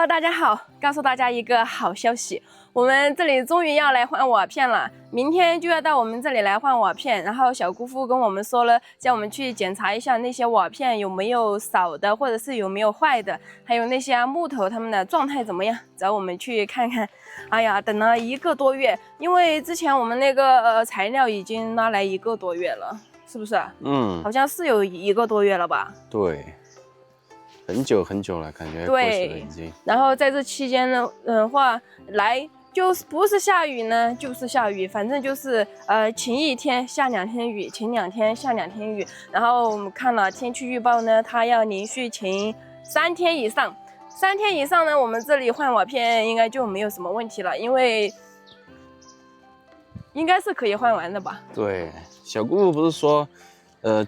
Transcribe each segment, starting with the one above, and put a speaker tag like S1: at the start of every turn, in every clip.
S1: Hello， 大家好，告訴大家一個好消息，我們這裡終於要來換瓦片了，明天就要到我們這裡來換瓦片。然後小姑父跟我們說了，叫我們去檢查一下那些瓦片有沒有少的，或者是有沒有壞的，還有那些木頭它們的狀態怎麼樣，找我們去看看。哎呀，等了1個多月，因為之前我們那個材料已經拉來1個多月了，是不是？好像是有1個多月了吧？
S2: 对。很久很久了，感覺過去了已經。然
S1: 後在這期間的話，來就是不是下雨呢，就是下雨，反正就是晴1天下2天雨，晴2天下2天雨。然後我們看了天氣預報呢，它要連續晴3天以上，3天以上呢，我們這裡換瓦片應該就沒有什麼問題了，因為應該是可以換完的吧？
S2: 對，小姑姑不是說。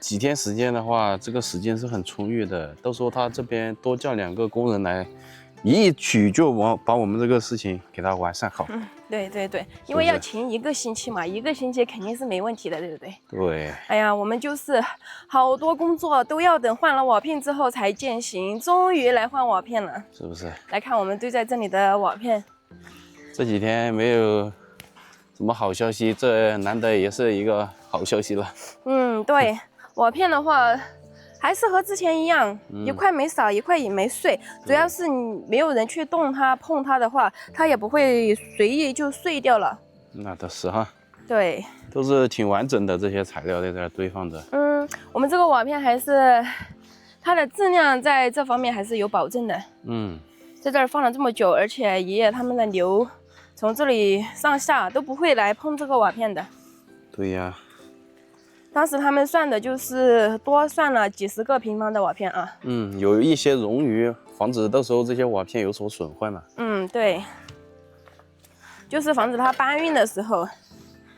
S2: 幾天時間的話，這個時間是很充裕的。到時候他這邊多叫2個工人來，一舉就把我們這個事情給他完善好。
S1: 对，因為要晴1個星期嘛，1個星期肯定是沒問題的，對不对？
S2: 對。
S1: 哎呀，我們就是好多工作都要等換了瓦片之後才進行，終於來換瓦片了，
S2: 是不是？来
S1: 看我們堆在這裡的瓦片。
S2: 這幾天沒有什麼好消息，這難得也是一個好消息了。
S1: 對，瓦片的話還是和之前一樣，一塊沒少，一塊也沒碎。主要是你沒有人去動它、碰它的話，它也不會隨意就碎掉了。
S2: 那倒是哈。對，都是挺完整的，這些材料在這兒堆放着。
S1: 我們這個瓦片還是它的質量在這方面還是有保證的。在這兒放了這麼久，而且爺爺他們的牛從這裡上下都不會來碰這個瓦片的。
S2: 對呀。
S1: 當時他們算的就是多算了幾10個平方的瓦片啊。
S2: 有一些冗餘，防止到時候這些瓦片有所損壞嘛。
S1: 對，就是防止它搬運的時候，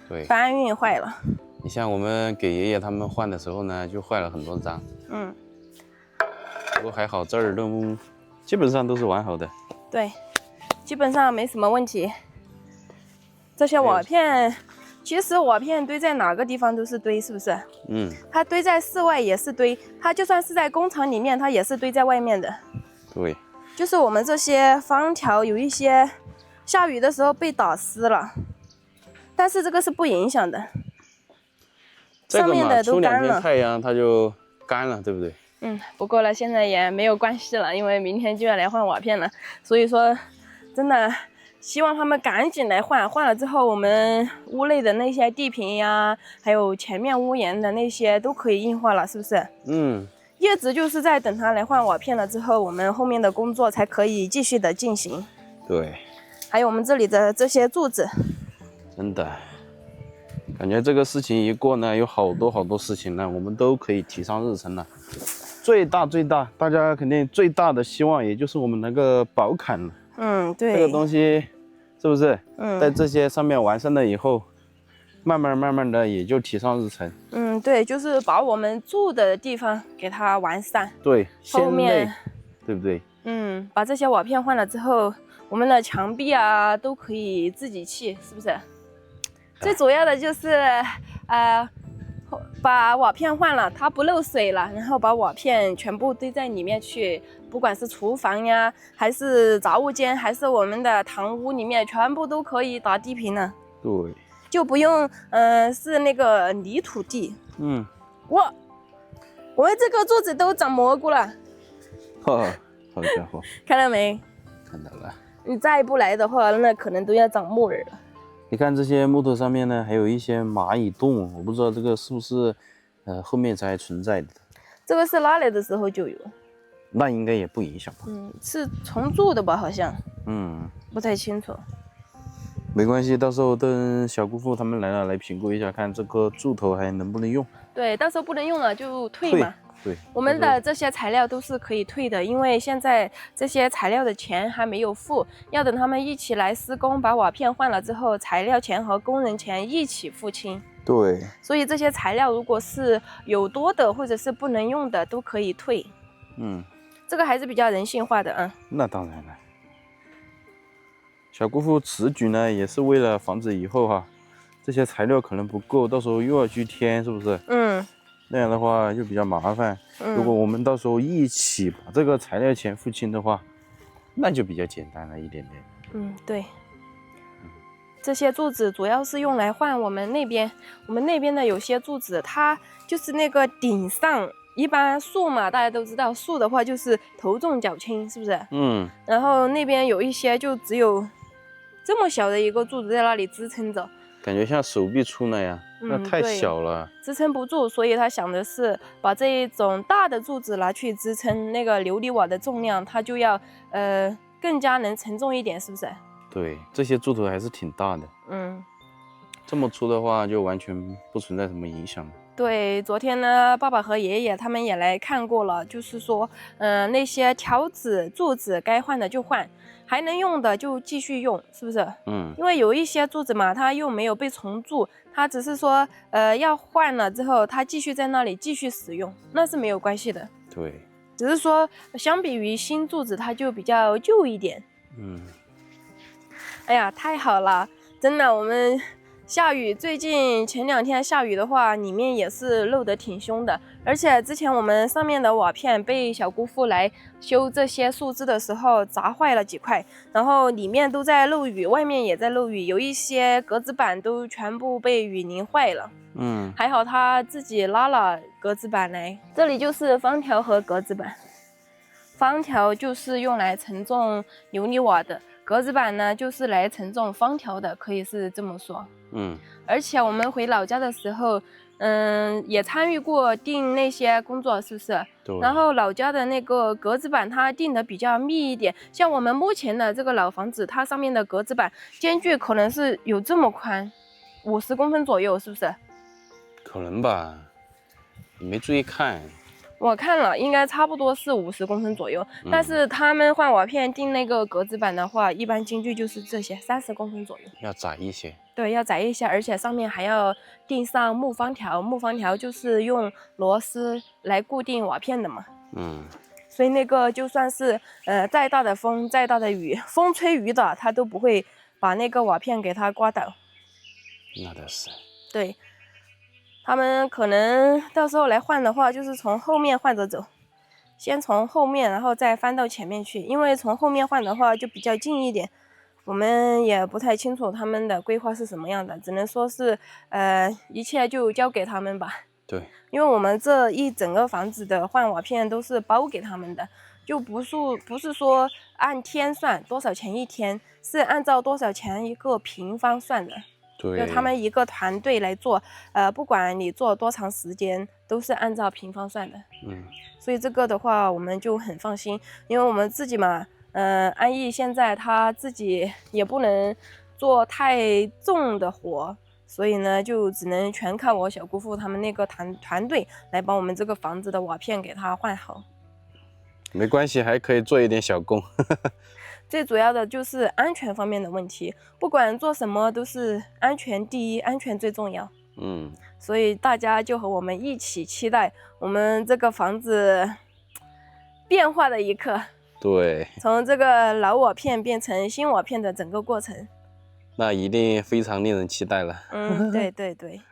S1: 對，搬運壞了。
S2: 你像我們給爺爺他們換的時候呢，就壞了很多張。不過還好，這兒都基本上都是完好的。对，
S1: 基本上沒什麼問題。這些瓦片。其實瓦片堆在哪個地方都是堆，是不是？它堆在室外也是堆，它就算是在工廠裡面，它也是堆在外面的。对，就是我們這些方條有一些下雨的時候被打濕了，但是這個是不影響的。上面的都乾了，出2天太陽它就乾了，對不對？不過呢，現在也沒有關係了，因為明天就要來換瓦片了，所以說真的。希望他們趕緊來換了之後，我們屋內的那些地坪呀，還有前面屋檐的那些都可以硬化了，是不是？一直就是在等他來換瓦片了之後，我們後面的工作才可以繼續的進行。对，還有我們這裡的這些柱子，
S2: 真的，感覺這個事情一過呢，有好多事情呢，我們都可以提上日程了。最大，大家肯定最大的希望也就是我們那個寶坎了。對，這個東西是不是？在這些上面完善了以後，慢慢的也就提上日程。
S1: 對，就是把我們住的地方給它完善。
S2: 對，
S1: 後面
S2: 對不对？
S1: 把這些瓦片換了之後，我們的牆壁啊都可以自己砌，是不是？最主要的就是把瓦片換了，它不漏水了，然後把瓦片全部堆在裡面去，不管是廚房呀，還是雜物間，還是我們的堂屋裡面，全部都可以打地坪了。对，就不用是那個泥土地。哇，我們這個柱子都長蘑菇了。
S2: 好家伙，
S1: 看到沒？
S2: 看到了。
S1: 你再不來的話，那可能都要長木耳了。
S2: 你看這些木頭上面呢，還有一些螞蟻洞，我不知道這個是不是後面才存在的。
S1: 這個是拉來的時候就有，
S2: 那應該也不影響吧？
S1: 是重蛀的吧？好像。不太清楚。
S2: 沒關係，到時候等小姑父他們來了，來評估一下，看這個柱頭還能不能用。對，
S1: 到时候不能用了就退嘛。
S2: 对，
S1: 我們的這些材料都是可以退的，因為現在這些材料的錢還沒有付，要等他們一起來施工，把瓦片換了之後，材料錢和工人錢一起付清。对，所以這些材料如果是有多的或者是不能用的，都可以退。這個還是比較人性化的。
S2: 那當然了。小姑父此舉呢，也是為了防止以後這些材料可能不夠，到時候又要去添，是不是？那樣的話就比較麻煩。如果我們到時候一起把這個材料錢付清的話，那就比較簡單了一點點。
S1: 嗯，對。這些柱子主要是用來換我們那邊的有些柱子，它就是那個頂上，一般樹嘛，大家都知道，樹的話就是頭重腳輕，是不是？嗯。然後那邊有一些就只有這麼小的一個柱子在那裡支撐着，感覺像手臂粗那樣，那太小了，支撐不住。所以他想的是把這一種大的柱子拿去支撐那個琉璃瓦的重量，它就要更加能承重一點，是不是？对，这些柱头还是挺大的。嗯，这么粗的话，就完全不存在什麼影響。對，昨天呢，爸爸和爺爺他們也來看過了，就是說，那些條子、柱子該換的就換，還能用的就繼續用，是不是？嗯，因為有一些柱子嘛，它又沒有被重鑄，它只是說，要換了之後，它繼續在那裡繼續使用，那是沒有關係的。對，只是說相比於新柱子，它就比較舊一點。嗯。哎呀，太好了，真的，我們下雨，最近前2天下雨的話，裡面也是漏得挺凶的。而且之前我們上面的瓦片被小姑父來修這些樹枝的時候砸壞了幾塊，然後裡面都在漏雨，外面也在漏雨，有一些格子板都全部被雨淋壞了。嗯，還好他自己拉了格子板來，這裡就是方條和格子板。方條就是用來承重琉璃瓦的，格子板呢就是來承重方條的，可以是這麼說。嗯，而且我們回老家的時候，也參與過釘那些工作，是不是？對。然後老家的那個格子板它釘的比較密一點，像我們目前的這個老房子，它上面的格子板間距可能是有這麼寬，50公分左右，是不是？可能吧，你沒注意看。我看了，應該差不多是50公分左右，但是他們換瓦片釘那個格子板的話，一般間距就是這些30公分左右，要窄一些。對，要窄一些，而且上面還要釘上木方條，木方條就是用螺絲來固定瓦片的嘛。嗯，所以那個就算是再大的風，再大的雨，風吹雨打，它都不會把那個瓦片給它刮倒。那倒是。對。他們可能到時候來換的話，就是從後面換着走，先從後面，然後再翻到前面去。因為從後面換的話就比較近一點，我們也不太清楚他們的規劃是什麼樣的，只能說是一切就交給他們吧。對，因為我們這一整個房子的換瓦片都是包給他們的，就不是說按天算多少錢一天，是按照多少錢一個平方算的。就他們一個團隊來做，不管你做多長時間，都是按照平方算的。嗯，所以這個的話，我們就很放心，因為我們自己嘛，安逸現在他自己也不能做太重的活，所以呢，就只能全靠我小姑父他們那個團隊來幫我們這個房子的瓦片給他換好。沒關係，還可以做一點小工。最主要的就是安全方面的問題，不管做什麼都是安全第一，安全最重要。嗯，所以大家就和我們一起期待我們這個房子變化的一刻。對，從這個老瓦片變成新瓦片的整個過程，那一定非常令人期待了。嗯，對對對。